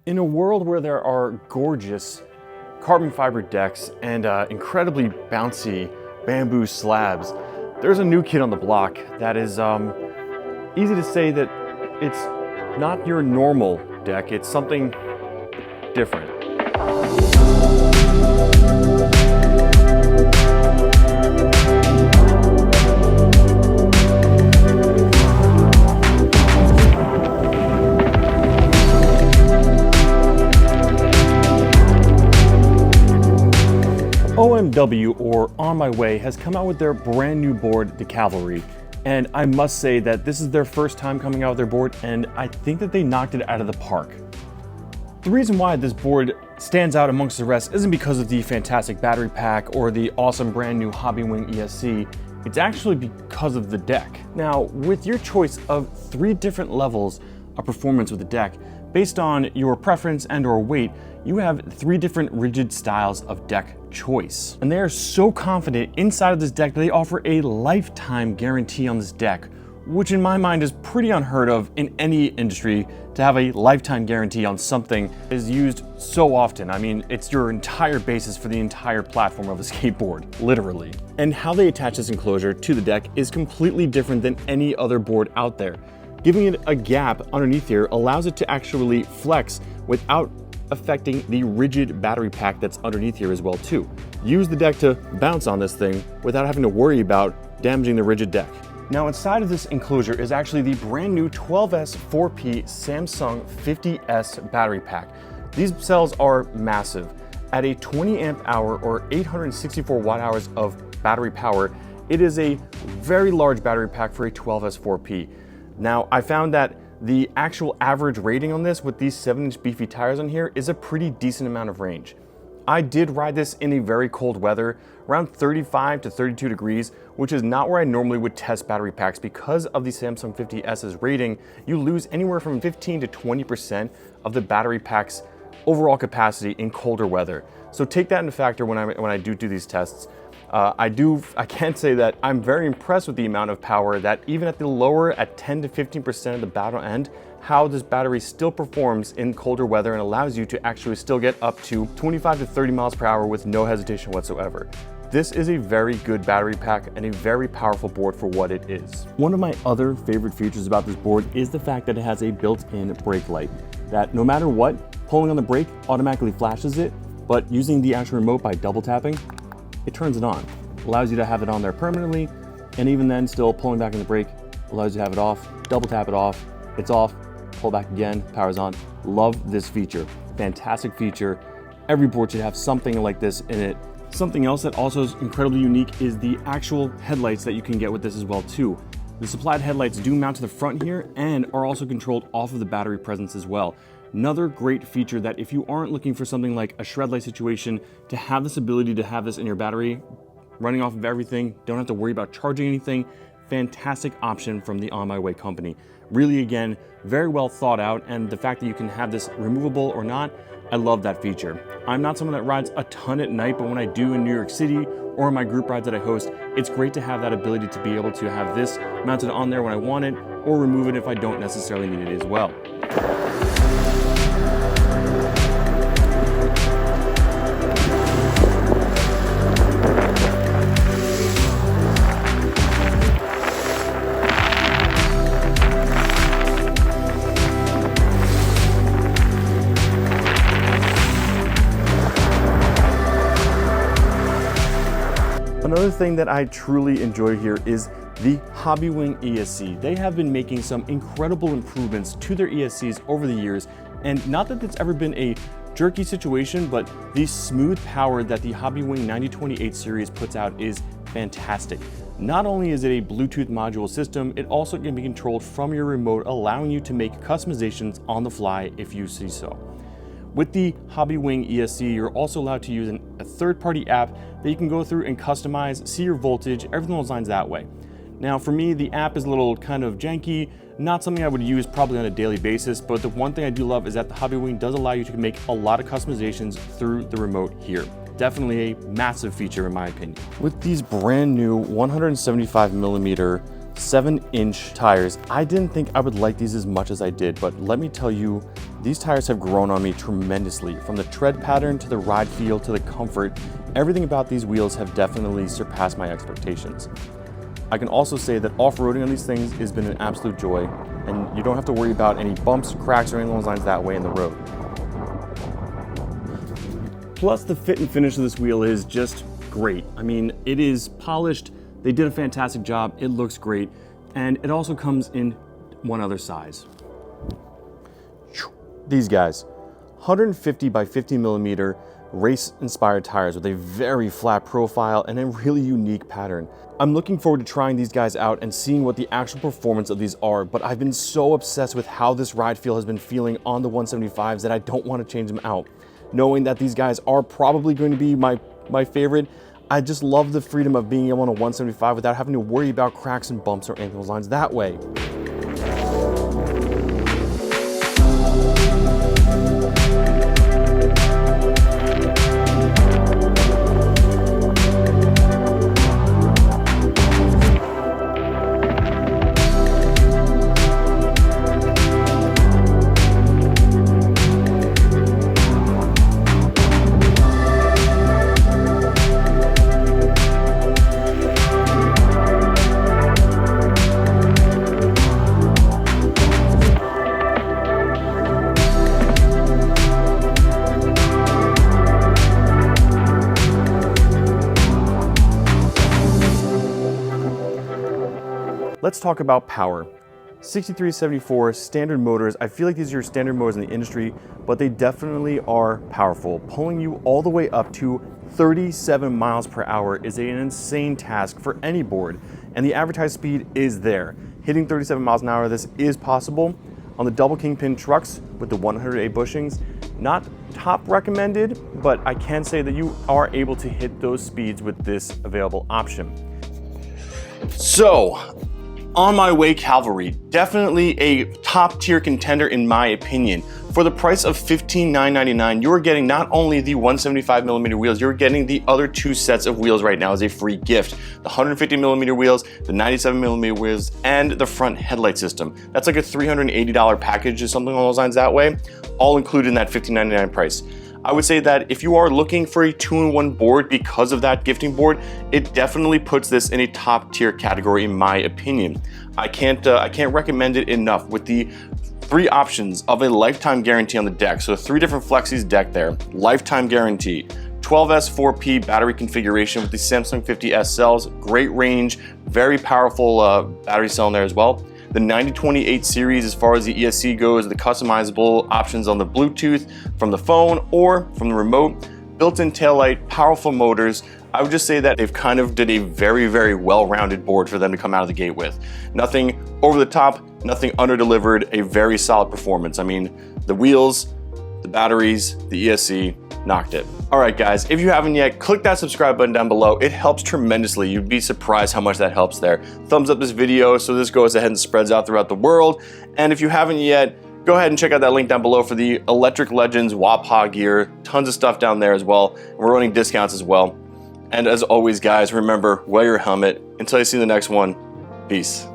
In a world where there are gorgeous carbon fiber decks and incredibly bouncy bamboo slabs, there's a new kid on the block that is easy to say that it's not your normal deck, it's something different. OMW, or On My Way, has come out with their brand new board, the Cavalry. And I must say that this is their first time coming out with their board, and I think that they knocked it out of the park. The reason why this board stands out amongst the rest isn't because of the fantastic battery pack or the awesome brand new Hobbywing ESC, it's actually because of the deck. Now, with your choice of 3 different levels of performance with the deck, based on your preference and or weight, you have 3 different rigid styles of deck choice. And they are so confident inside of this deck that they offer a lifetime guarantee on this deck, which in my mind is pretty unheard of in any industry to have a lifetime guarantee on something that is used so often. I mean, it's your entire basis for the entire platform of a skateboard, literally. And how they attach this enclosure to the deck is completely different than any other board out there. Giving it a gap underneath here allows it to actually flex without affecting the rigid battery pack that's underneath here as well too. Use the deck to bounce on this thing without having to worry about damaging the rigid deck. Now inside of this enclosure is actually the brand new 12S 4P Samsung 50S battery pack. These cells are massive. At a 20 amp hour or 864 watt hours of battery power, it is a very large battery pack for a 12S 4P. Now I found that the actual average rating on this with these 7-inch beefy tires on here is a pretty decent amount of range. I did ride this in a very cold weather, around 35 to 32 degrees, which is not where I normally would test battery packs. Because of the Samsung 50S's rating, you lose anywhere from 15 to 20% of the battery pack's overall capacity in colder weather. So take that into factor when I do these tests. I can say that I'm very impressed with the amount of power that even at the lower, at 10 to 15% of the battle end, how this battery still performs in colder weather and allows you to actually still get up to 25 to 30 miles per hour with no hesitation whatsoever. This is a very good battery pack and a very powerful board for what it is. One of my other favorite features about this board is the fact that it has a built-in brake light, that no matter what, pulling on the brake automatically flashes it, but using the actual remote by double tapping, it turns it on. Allows you to have it on there permanently, and even then still pulling back on the brake allows you to have it off, double tap it off, it's off, pull back again, power's on. Love this feature, fantastic feature. Every board should have something like this in it. Something else that also is incredibly unique is the actual headlights that you can get with this as well too. The supplied headlights do mount to the front here and are also controlled off of the battery presence as well. Another great feature that if you aren't looking for something like a shred light situation, to have this ability to have this in your battery, running off of everything, don't have to worry about charging anything, fantastic option from the On My Way company. Really, again, very well thought out, and the fact that you can have this removable or not, I love that feature. I'm not someone that rides a ton at night, but when I do in New York City or in my group rides that I host, it's great to have that ability to be able to have this mounted on there when I want it, or remove it if I don't necessarily need it as well. Another thing that I truly enjoy here is the Hobbywing ESC. They have been making some incredible improvements to their ESCs over the years, and not that it's ever been a jerky situation, but the smooth power that the Hobbywing 9028 series puts out is fantastic. Not only is it a Bluetooth module system, it also can be controlled from your remote, allowing you to make customizations on the fly if you see so. With the Hobbywing ESC, you're also allowed to use a third-party app that you can go through and customize, see your voltage, everything those lines that way. Now for me, the app is a little kind of janky, not something I would use probably on a daily basis, but the one thing I do love is that the Hobbywing does allow you to make a lot of customizations through the remote here. Definitely a massive feature in my opinion. With these brand new 175mm 7-inch tires. I didn't think I would like these as much as I did, but let me tell you, these tires have grown on me tremendously. From the tread pattern to the ride feel to the comfort, everything about these wheels have definitely surpassed my expectations. I can also say that off-roading on these things has been an absolute joy, and you don't have to worry about any bumps, cracks, or anything along those lines that way in the road. Plus, the fit and finish of this wheel is just great. I mean, it is polished. They did a fantastic job. It looks great. And it also comes in one other size. These guys, 150 by 50 millimeter race-inspired tires with a very flat profile and a really unique pattern. I'm looking forward to trying these guys out and seeing what the actual performance of these are, but I've been so obsessed with how this ride feel has been feeling on the 175s that I don't want to change them out. Knowing that these guys are probably going to be my favorite, I just love the freedom of being able on a 175 without having to worry about cracks and bumps or anything along those lines that way. Let's talk about power. 6374 standard motors. I feel like these are your standard motors in the industry, but they definitely are powerful. Pulling you all the way up to 37 miles per hour is an insane task for any board, and the advertised speed is there. Hitting 37 miles an hour, this is possible. On the double kingpin trucks with the 108 bushings, not top recommended, but I can say that you are able to hit those speeds with this available option. So, On My Way Cavalry, definitely a top tier contender in my opinion. For the price of $15,999, you're getting not only the 175mm wheels, you're getting the other two sets of wheels right now as a free gift. The 150mm wheels, the 97mm wheels, and the front headlight system. That's like a $380 package or something along those lines that way, all included in that $15,999 price. I would say that if you are looking for a 2-in-1 board because of that gifting board, it definitely puts this in a top tier category in my opinion. I can't recommend it enough with the 3 options of a lifetime guarantee on the deck. So 3 different Flexis deck there, lifetime guarantee. 12S4P battery configuration with the Samsung 50S cells, great range, very powerful battery cell in there as well. The 9028 series, as far as the ESC goes, the customizable options on the Bluetooth from the phone or from the remote, built-in taillight, powerful motors. I would just say that they've kind of did a very, very well-rounded board for them to come out of the gate with. Nothing over the top, nothing under-delivered, a very solid performance. I mean, the wheels, the batteries, the ESC, knocked it. All right, guys, if you haven't yet, click that subscribe button down below. It helps tremendously. You'd be surprised how much that helps there. Thumbs up this video so this goes ahead and spreads out throughout the world. And if you haven't yet, go ahead and check out that link down below for the Electric Legends WAPA gear. Tons of stuff down there as well. We're running discounts as well. And as always, guys, remember, wear your helmet. Until you see the next one, peace.